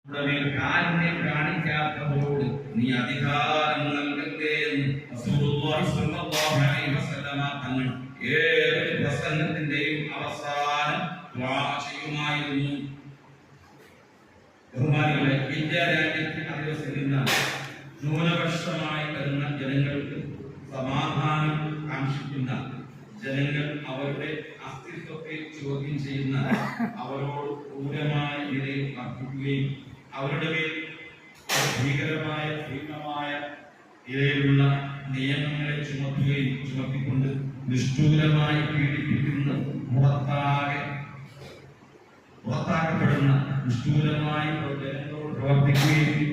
കാരുണ്യം കാണിക്കാത്തവരോട് നീ അധികാരം നൽകട്ടെ എന്ന് റസൂലുള്ളാഹി സ്വല്ലല്ലാഹു അലൈഹി വസല്ലമ തങ്ങൾ ഏതൊരു പ്രസംഗത്തിന്റെയും അവസാനം ദുആ ചെയ്യുമായിരുന്നു. ബഹുമാനികളെ, ഇന്ത്യ രാജ്യത്ത് അധിവസിക്കുന്ന ന്യൂനപക്ഷമായി വരുന്ന ജനങ്ങൾക്ക് സമാധാനം കാക്ഷിക്കുന്ന ജനങ്ങൾ അവരുടെ അസ്തിത്വത്തെ ചോദ്യം ചെയ്യുന്ന അവരോട് ക്രൂരമായ നിലയിൽ വർദ്ധിക്കുകയും അവരുടെ മേൽ ഭീകരമായ ഭീമമായ നിലയിലുള്ള നിയമങ്ങളെ ചുമത്തിക്കൊണ്ട് നിഷ്ഠൂരമായി പീഡിപ്പിക്കുന്ന പുറത്താക്കപ്പെടുന്ന നിഷ്ഠൂരമായി ജനങ്ങളോട് പ്രവർത്തിക്കുകയും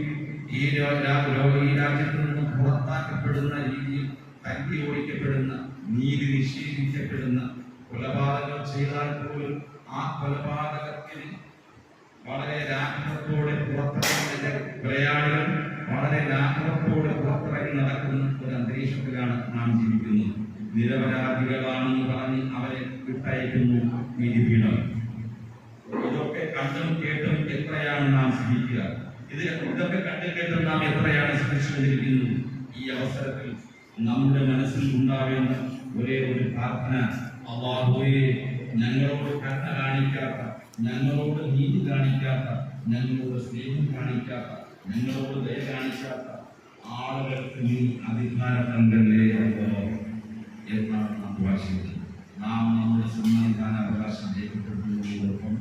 ഈ രാജ്യത്ത് നിന്ന് പുറത്താക്കപ്പെടുന്ന രീതിയിൽ തല്ലി ഓടിക്കപ്പെടുന്ന, നീതി നിഷേധിക്കപ്പെടുന്ന, കൊലപാതകം ചെയ്താൽ പോലും ആ കൊലപാതകത്തിന് വളരെ ലാഘവത്തോടെ പുറത്തിറങ്ങുന്ന കൊലയാളികൾ വളരെ ലാഘവത്തോടെ പുറത്തിറങ്ങി നടക്കുന്ന ഒരു അന്തരീക്ഷത്തിലാണ് നാം ജീവിക്കുന്നത്. നിരപരാധികളാണെന്ന് പറഞ്ഞ് അവരെ വിട്ടയക്കുന്നു നീതിപീഠം. ഇതൊക്കെ കണ്ടും കേട്ടും എത്രയാണ് നാം സഹിക്കുക? ഇതൊക്കെ കണ്ടും കേട്ടും നാം എത്രയാണ് സഹിച്ചുകൊണ്ടിരിക്കുന്നത്? ഈ അവസരത്തിൽ നമ്മുടെ മനസ്സിൽ ഉണ്ടാവേണ്ട ഒരേ ഒരു പ്രാർത്ഥന, അല്ലാഹുവേ, ഞങ്ങളോട് കരുണ കാണിക്കാത്ത, ഞങ്ങളോട് നീതി കാണിക്കാത്ത, ഞങ്ങളോട് സ്നേഹം കാണിക്കാത്ത, ഞങ്ങളോട് ദയ കാണിക്കാത്ത ആളുകൾക്ക് നീ അധികാരം നൽകല്ലേ എന്നാണ് നാം ഭാഷിക്കുന്നത്. നാം നമ്മുടെ സമാധാന അവകാശം രേഖപ്പെടുത്തുന്നതോടൊപ്പം